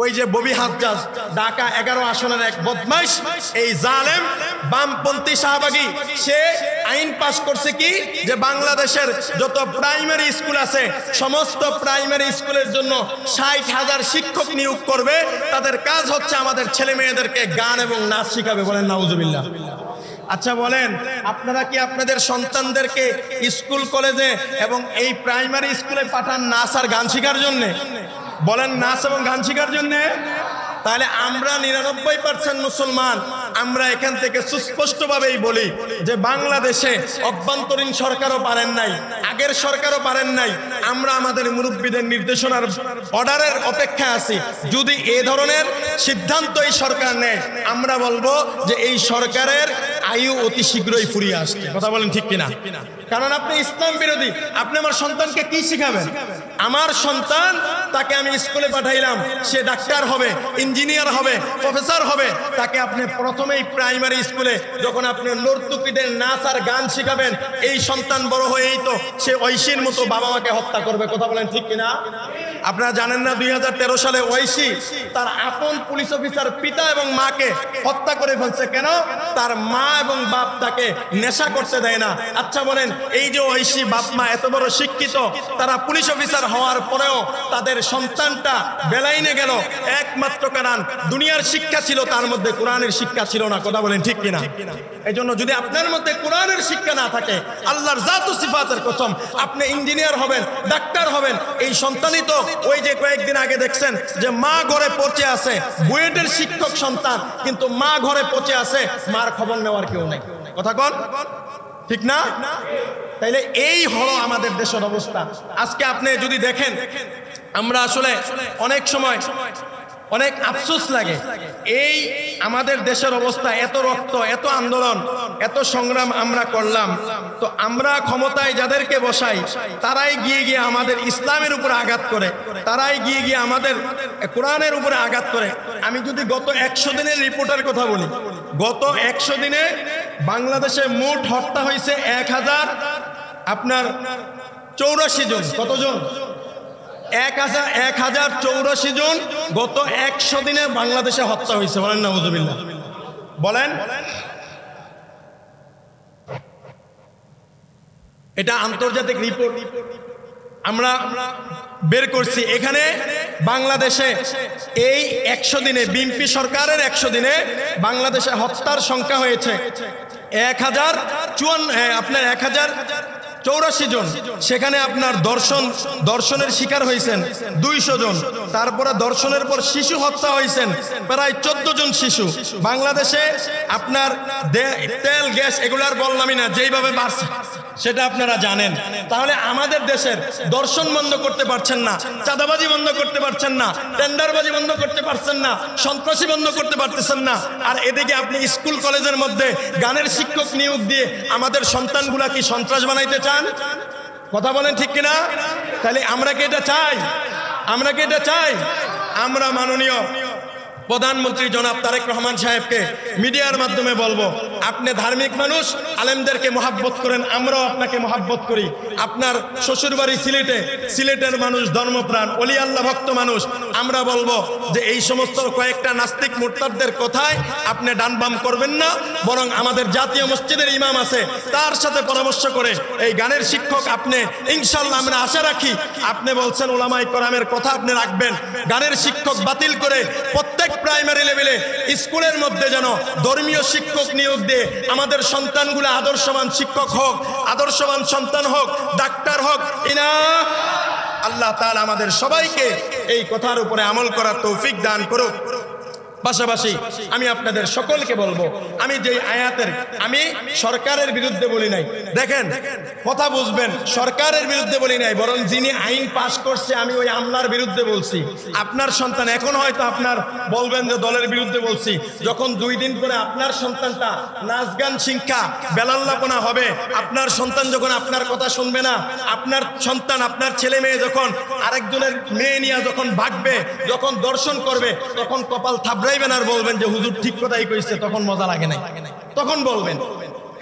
ওই যে ববি হাজ্জাজ ঢাকা 11 আসনের এক বদমাইশ, এই জালেম বামপন্থী শাহবাগী, সে আইন পাস করছে কি যে বাংলাদেশের যত প্রাইমারি স্কুল আছে সমস্ত প্রাইমারি স্কুলের জন্য 60,000 শিক্ষক নিয়োগ করবে। তাদের কাজ হচ্ছে আমাদের ছেলে মেয়েদেরকে গান এবং নাচ শিখাবে। বলেন নাউজুবিল্লাহ। আচ্ছা বলেন, আপনারা কি আপনাদের সন্তানদেরকে স্কুল কলেজে এবং এই প্রাইমারি স্কুলে পাঠান নাচ আর গান শেখার জন্য? বলেন নাচ এবং গান শেখার জন্য? তাহলে আমরা 99% মুসলমান আমরা এখান থেকে সুস্পষ্টভাবেই বলি যে বাংলাদেশে অভ্যন্তরীণ সরকারও পারেন নাই, আগের সরকারও পারেন নাই। আমরা আমাদের মুরব্বীদের নির্দেশনার অর্ডারের অপেক্ষায় আছি। যদি এই ধরনের সিদ্ধান্ত এই সরকার নেয়, আমরা বলবো যে এই সরকারের আয়ু অতি শীঘ্রই ফুরিয়ে আসছে। কথা বলেন ঠিক কিনা? কারণ আপনি ইসলাম বিরোধী, আপনি আমার সন্তানকে কি শিখাবেন? আমার সন্তান, তাকে আমি স্কুলে পাঠাইলাম, সে ডাক্তার হবে, ইঞ্জিনিয়ার হবে, প্রফেসর হবে, তাকে আপনি প্রথমেই প্রাইমারি স্কুলে যখন আপনি নর্তকীদের নাচ আর গান শিখাবেন, এই সন্তান বড় হয়েই তো সে ঐশীর মতো বাবা মাকে হত্যা করবে। কথা বলেন ঠিক কিনা? আপনারা জানেন না 2013 সালে ঐশী তার আপন পুলিশ অফিসার পিতা এবং মাকে হত্যা করে ফেলছে। কেন? তার মা এবং বাপ তাকে নেশা করতে দেয় না। আচ্ছা বলেন, এই যে ঐশী বাপ মা এত বড় শিক্ষিত, তারা পুলিশ অফিসার হওয়ার পরেও তাদের সন্তানটা বেলাইনে গেল একমাত্র কারণ দুনিয়ার শিক্ষা ছিল, তার মধ্যে কোরআনের শিক্ষা ছিল না। কথা বলেন ঠিক কিনা? এই জন্য যদি আপনার মধ্যে কোরআনের শিক্ষা না থাকে, আল্লাহর জাত ও সিফাতের কসম, আপনি ইঞ্জিনিয়ার হবেন, ডাক্তার হবেন, এই সন্তানই তো ওই যে কয়েকদিন আগে দেখছেন যে মা ঘরে পচে আছে, বুয়েটের শিক্ষক সন্তান, কিন্তু মা ঘরে পচে আছে, মার খবর নেওয়ার কেউ নেই। কথা কন ঠিক না? তাইলে এই হলো আমাদের দেশের অবস্থা। আজকে আপনি যদি দেখেন, আমরা আসলে অনেক সময় অনেক আফসোস লাগে, এই আমাদের দেশের অবস্থা, এত রক্ত, এত আন্দোলন, এত সংগ্রাম আমরা করলাম, তো আমরা ক্ষমতায় যাদেরকে বসাই তারাই গিয়ে আমাদের ইসলামের উপরে আঘাত করে, তারাই গিয়ে আমাদের কোরআনের উপরে আঘাত করে। আমি যদি গত 100 দিনের রিপোর্টের কথা বলি, গত 100 দিনে বাংলাদেশে মোট হত্যা হয়েছে 1084 জন। কতজন? 1084 জন গত 100 দিনে বাংলাদেশে হত্যা হয়েছে। বলেন নাউজুবিল্লাহ। বলেন, এটা আন্তর্জাতিক রিপোর্ট আমরা বের করছি। এখানে বাংলাদেশে এই 100 দিনে, বিএনপি সরকারের 100 দিনে বাংলাদেশে হত্যার সংখ্যা হয়েছে 1084 জন। সেখানে আপনার দর্শনের শিকার হয়েছেন 200 জন। তারপরে দর্শনের পর শিশু হত্যা হয়েছেন প্রায় 14 জন শিশু। বাংলাদেশে আপনার তেল গ্যাস এগুলার বললামই না, যেইভাবে বাড়ছে সেটা আপনারা জানেন। তাহলে আমাদের দেশের দর্শন বন্ধ করতে পারছেন না, চাঁদাবাজি বন্ধ করতে পারছেন না, টেন্ডারবাজি বন্ধ করতে পারছেন না, সন্ত্রাসী বন্ধ করতে পারতেছেন না, আর এদিকে আপনি স্কুল কলেজের মধ্যে গানের শিক্ষক নিয়োগ দিয়ে আমাদের সন্তানগুলা কি সন্ত্রাস বানাইতে চান? কথা বলেন ঠিক কিনা? তাহলে আমরা কি এটা চাই? আমরা কি এটা চাই? আমরা মাননীয় প্রধানমন্ত্রী জনাব তারেক রহমান সাহেবকে মিডিয়ার মাধ্যমে বলবো, আপনি ধার্মিক মানুষ, আলেমদেরকে মহাব্বত করেন, আমরাও আপনাকে মহাব্বত করি। আপনার শ্বশুরবাড়ি সিলেটে, সিলেটের মানুষ ধর্মপ্রাণ, ওলি আল্লাহ ভক্ত মানুষ। আমরা বলবো যে এই সমস্ত কয়েকটা নাস্তিক মুরতাদদের কথায় আপনি ডান বাম করবেন না, বরং আমাদের জাতীয় মসজিদের ইমাম আছে, তার সাথে পরামর্শ করে এই গানের শিক্ষক আপনি ইনশাল্লাহ, আমরা আশা রাখি, আপনি বলছেন ওলামায়ে কেরামের কথা আপনি রাখবেন, গানের শিক্ষক বাতিল করে প্রত্যেক প্রাইমারি লেভেলে স্কুলের মধ্যে যেন ধর্মীয় শিক্ষক নিয়োগ দিয়ে আমাদের সন্তানগুলো আদর্শবান শিক্ষক হোক, আদর্শবান সন্তান হোক, ডাক্তার হোক। আল্লাহ তাআলা আমাদের সবাইকে এই কথার উপরে আমল করার তৌফিক দান করুক। পাশাপাশি আমি আপনাদের সকলকে বলবো, আমি যে আয়াতের, আমি সরকারের বিরুদ্ধে বলি নাই, দেখেন কথা বুঝবেন, সরকারের বিরুদ্ধে বলি নাই, বরং যিনি আইন পাশ করছে আমি ওই আমলার বিরুদ্ধে বলছি। আপনার সন্তান এখন হয়তো আপনার বলবেন যে দলের বিরুদ্ধে বলছি, যখন 2 দিন পরে আপনার সন্তানটা নাচ গান শিক্ষা বেলাল্লাপনা হবে, আপনার সন্তান যখন আপনার কথা শুনবে না, আপনার সন্তান, আপনার ছেলে মেয়ে যখন আরেকজনের মেয়ে নিয়ে যখন ভাগবে, যখন দর্শন করবে, তখন কপাল থাবড়াইবেন আর বলবেন যে হুজুর ঠিক কথাই কইছে, তখন মজা লাগে নাই, তখন বলবেন।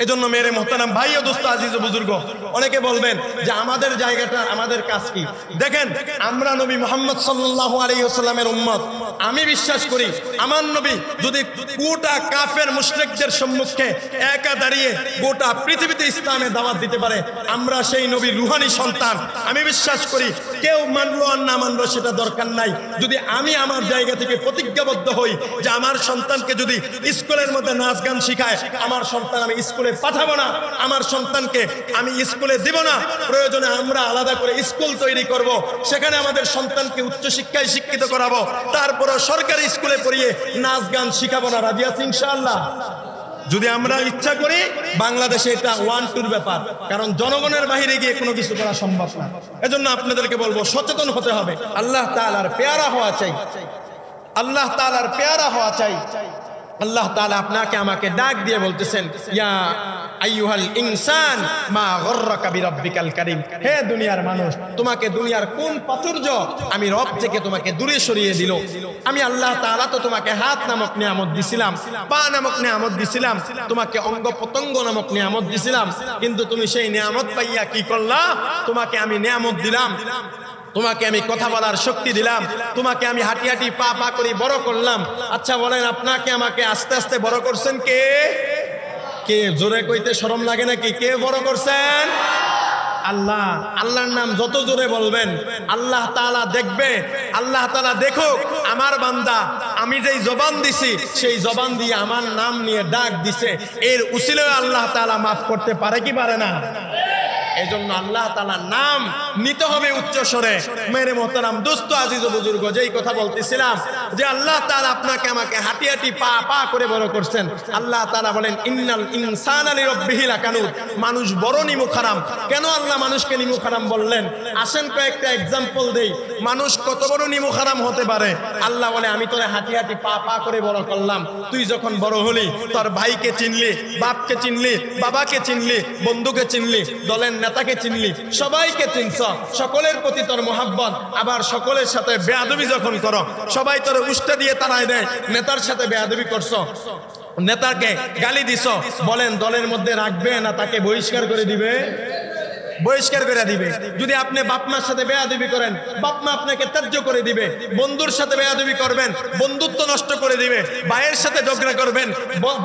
এজন্য মেরে মোহতারাম ভাই ও দোস্ত আজিজ ও বুজুর্গ, অনেকে বলবেন যে আমাদের জায়গাটা আমাদের কাজ কি? দেখেন, আমরা নবী মুহাম্মদ সাল্লাল্লাহু আলাইহি ওয়াসাল্লামের উম্মত। আমি বিশ্বাস করি আমার নবী যদি গোটা কাফের মুশরিকদের সম্মুখে একা দাঁড়িয়ে গোটা পৃথিবীতে ইসলামের দাওয়াত দিতে পারে, আমরা সেই নবীর রুহানি সন্তান। আমি বিশ্বাস করি কেউ মানলো আর না মানলো সেটা দরকার নাই। যদি আমি আমার জায়গা থেকে প্রতিজ্ঞাবদ্ধ হই যে আমার সন্তানকে যদি স্কুলের মধ্যে নাচ গান শিখায়, আমার সন্তান আমি স্কুলে পাঠাবো না, আমার সন্তানকে আমি স্কুলে দিব না। প্রয়োজনে আমরা আলাদা করে স্কুল তৈরি করব, সেখানে আমাদের সন্তানকে উচ্চশিক্ষায় শিক্ষিত করাবো, তারপরও সরকারি স্কুলে পড়িয়ে নাচ গান শিখাবো না। রাজি আছি ইনশাআল্লাহ? যদি আমরা ইচ্ছা করি, বাংলাদেশে এটা 1-2 ব্যাপার, কারণ জনগণের বাইরে গিয়ে কোনো কিছু করা সম্ভব না। এজন্য আপনাদেরকে বলবো সচেতন হতে হবে, আল্লাহ তাআলার পেয়ারা হওয়া চাই, আল্লাহ তাআলার পেয়ারা হওয়া চাই। আল্লাহ তাআলা আপনাকে আমাকে ডাক দিয়ে বলতেছেন, ইয়া আইয়ুহাল ইনসান মা গররাকা বিরাব্বিকাল কারীম। হে দুনিয়ার মানুষ, তোমাকে দুনিয়ার কোন প্রাচুর্য আমি রব থেকে তোমাকে দূরে সরিয়ে দিল? আমি আল্লাহ তাআলা তো তোমাকে হাত নামক নিয়ামত দিছিলাম, পা নামক নিয়ামত দিছিলাম, তোমাকে অঙ্গ প্রত্যঙ্গ নামক নিয়ামত দিছিলাম, কিন্তু তুমি সেই নিয়ামত পাইয়া কি করলা? তোমাকে আমি নিয়ামত দিলাম, তোমাকে আমি কথা বলার শক্তি দিলাম, তোমাকে আমি হাঁটি হাঁটি পা পা করে বড় করলাম। আচ্ছা বলেন, আপনাকে আমাকে আস্তে আস্তে বড় করছেন কে? কে? জোরে কইতে শরম লাগে নাকি? কে বড় করছেন? আল্লাহ। আল্লাহর নাম যত জোরে বলবেন আল্লাহ তাআলা দেখবে। আল্লাহ তাআলা দেখুক আমার বান্দা আমি যেই জবান দিছি সেই জবান দিয়ে আমার নাম নিয়ে ডাক দিছে, এর উসিলায় আল্লাহ তাআলা মাফ করতে পারে কি পারে না? এজন্য আল্লাহ তাআলার নাম নিতে হবে উচ্চ স্বরে। মেরে মোহতারাম দোস্ত আজিজ ও বুজুর্গ, যেই কথা বলতেছিলাম যে আল্লাহ তাআলা আপনাকে আমাকে হাঁটি হাঁটি পা পা করে বড় করছেন। আল্লাহ তাআলা বলেন, ইন্নাল ইনসানা লিরাব্বিহি লাকানুদ। মানুষ বড় নিমুখারাম। কেন আল্লাহ মানুষকে নিমুখারাম বললেন? আসেন কয়েকটা এক্সাম্পল দেই। মানুষ কত বড় নিমুখারাম হতে পারে? আল্লাহ বলে, আমি তোরে হাঁটি হাঁটি পা পা করে বড় করলাম। তুই যখন বড় হলি, তোর ভাইকে চিনলি, বাপকে চিনলি, বাবাকে চিনলি, বন্ধুকে চিনলি, দলের নেতাকে চিনলি, সবাইকে চিনছ, সকলের প্রতি তোর মোহাব্বত। আবার সকলের সাথে বেয়াদবি যখন করো, সবাই তোর উষ্টা দিয়ে তাড়ায় দেয়, নেতার সাথে বেয়াদবি করছো, নেতাকে গালি দিছ, বলেন দলের মধ্যে রাখবে না তাকে বহিষ্কার করে দিবে? বহিষ্কার করে দিবে। যদি আপনি বাপমার সাথে বেয়াদবি করেন, বাপমা আপনাকে ত্যায্য করে দিবে। বন্ধুর সাথে বেয়াদবি করবেন, বন্ধুত্ব নষ্ট করে দিবে। ভাইয়ের সাথে ঝগড়া করবেন,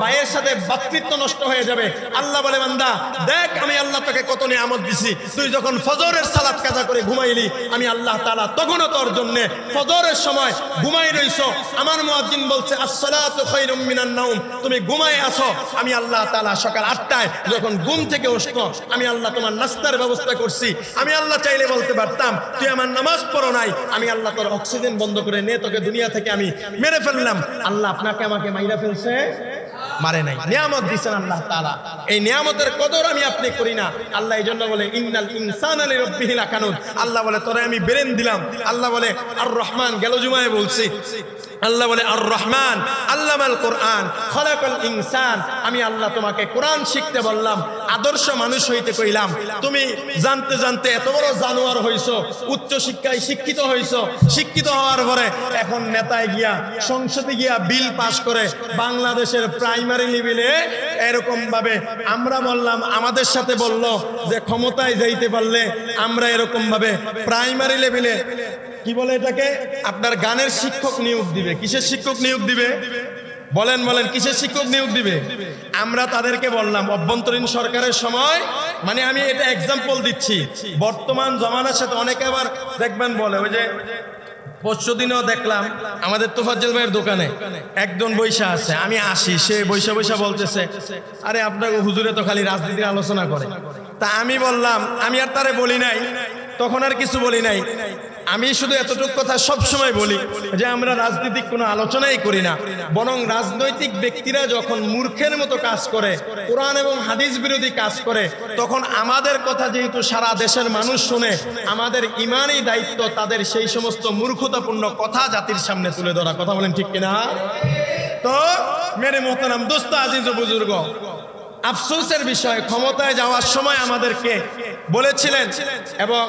ভাইয়ের সাথে ভাতৃত্ব নষ্ট হয়ে যাবে। আল্লাহ বলে, বান্দা দেখ আমি আল্লাহ তোকে কত নিয়ামত দিছি। তুই যখন ফজরের সালাত কাজা করে ঘুমাইলি, আমি আল্লাহ তাআলা তখনও তোর জন্য ফজরের সময় ঘুমাই রইছো। আমার মুয়াজ্জিন বলছে, আসসালাতু খায়রুম মিনান নাওম। তুমি ঘুমায় আছো, আমি আল্লাহ তাআলা সকাল 8টায় যখন ঘুম থেকে উঠছো, আমি আল্লাহ তোমার নাস্তার ব্যবস্থা করছি। আমি আল্লাহ চাইলে বলতে পারতাম তুই আমার নামাজ পড়ো নাই, আমি আল্লাহ তোর অক্সিজেন বন্ধ করে নে, তোকে দুনিয়া থেকে আমি মেরে ফেললাম। আল্লাহ আপনাকে আমাকে মাইরা ফেলছে? মারে নাই, নিয়ামত দিয়েছেন আল্লাহ তাআলা। এই নিয়ামতের কদর আমি আপনি করি না। আল্লাহ এই জন্য বলে, ইন্নাল ইনসানা লিরাব্বিহি লাকানুদ। আল্লাহ বলে, তোরে আমি ব্রেন দিলাম। আল্লাহ বলে আর রহমান, গেল জুমায় বলছি, আল্লাহ বলে আর রহমান আল্লামাল কোরআন খলাকাল ইনসান। আমি আল্লাহ তোমাকে কোরআন শিখতে বললাম, আদর্শ মানুষ হইতে কইলাম। তুমি জানতে জানতে এত বড় জানোয়ার হইছো, উচ্চ শিক্ষায় শিক্ষিত হইছো, শিক্ষিত হওয়ার পরে এখন নেতায় গিয়া, সংসদে গিয়া বিল পাস করে বাংলাদেশের প্রাইমারি লেভেলে এরকম ভাবে আমরা বললাম, আমাদের সাথে বলল যে ক্ষমতায় যাইতে পারলে আমরা এরকম ভাবে প্রাইমারি লেভেলে কি বলে এটাকে, আপনার গানের শিক্ষক নিয়োগ দিবে। কিসের শিক্ষক নিয়োগ দিবে? বলেন বলেন, কিসের শিক্ষক নিয়োগ দিবে? আমরা তাদেরকে বললাম অভ্যন্তরীণ সরকারের সময়, মানে আমি এটা এক্সাম্পল দিচ্ছি, বর্তমান জমানার সাথে অনেকে আবার দেখবেন বলে, ওই যে পরশুদিনও দেখলাম আমাদের তোফাজ্জল ভাইয়ের দোকানে একজন বৈশা আছে, আমি আসি, সে বৈশা বৈশা বলতেছে, আরে আপনাকে হুজুরে তো খালি রাজনীতির আলোচনা করে। তা আমি বললাম, আমি আর তারে বলি নাই, তখন আর কিছু বলি নাই। আমি শুধু এতটুকু কথা সব সময় বলি যে আমরা রাজনৈতিক কোনো আলোচনাই করি না, বরং রাজনৈতিক ব্যক্তিরা যখন মূর্খের মতো কাজ করে, কোরআন এবং হাদিস বিরোধী কাজ করে, তখন আমাদের কথা যেহেতু সারা দেশের মানুষ শুনে, আমাদের ইমানই দায়িত্ব তাদের সেই সমস্ত মূর্খতাপূর্ণ কথা জাতির সামনে তুলে ধরা। কথা বলেন ঠিক কিনা? তো মেরে মোহতারাম দোস্ত আজিজ ও বুজুর্গ, আফসোসের বিষয়, ক্ষমতায় যাওয়ার সময় আমাদেরকে বলেছিলেন এবং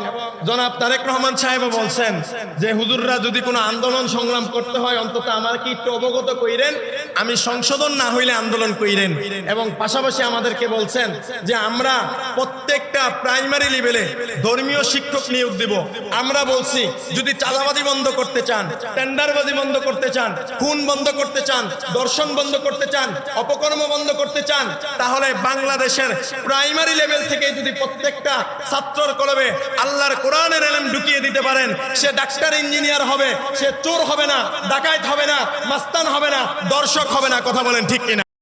জনাব তারেক রহমান সাহেবও বলছেন যে হুজুররা যদি কোনো আন্দোলন সংগ্রাম করতে হয় অন্তত আমাকে একটু অবগত কইরেন, আমি সংশোধন না হইলে আন্দোলন কইরেন। এবং পাশাপাশি আমাদেরকে বলছেন যে আমরা প্রত্যেকটা প্রাইমারি লেভেলে ধর্মীয় শিক্ষক নিয়োগ দিব। আমরা বলছি যদি চাঁদাবাজি বন্ধ করতে চান, টেন্ডারবাজি বন্ধ করতে চান, খুন বন্ধ করতে চান, দর্শন বন্ধ করতে চান, অপকর্ম বন্ধ করতে চান, তাহলে বাংলাদেশের প্রাইমারি লেভেল থেকে যদি প্রত্যেকটা ছাত্রর কলবে আল্লাহর কোরআনের ইলম ঢুকিয়ে দিতে পারেন, সে ডাক্তার ইঞ্জিনিয়ার হবে, সে চোর হবে না, ডাকাত হবে না, মাস্তান হবে না, দর্শক হবে না। কথা বলেন ঠিক কিনা?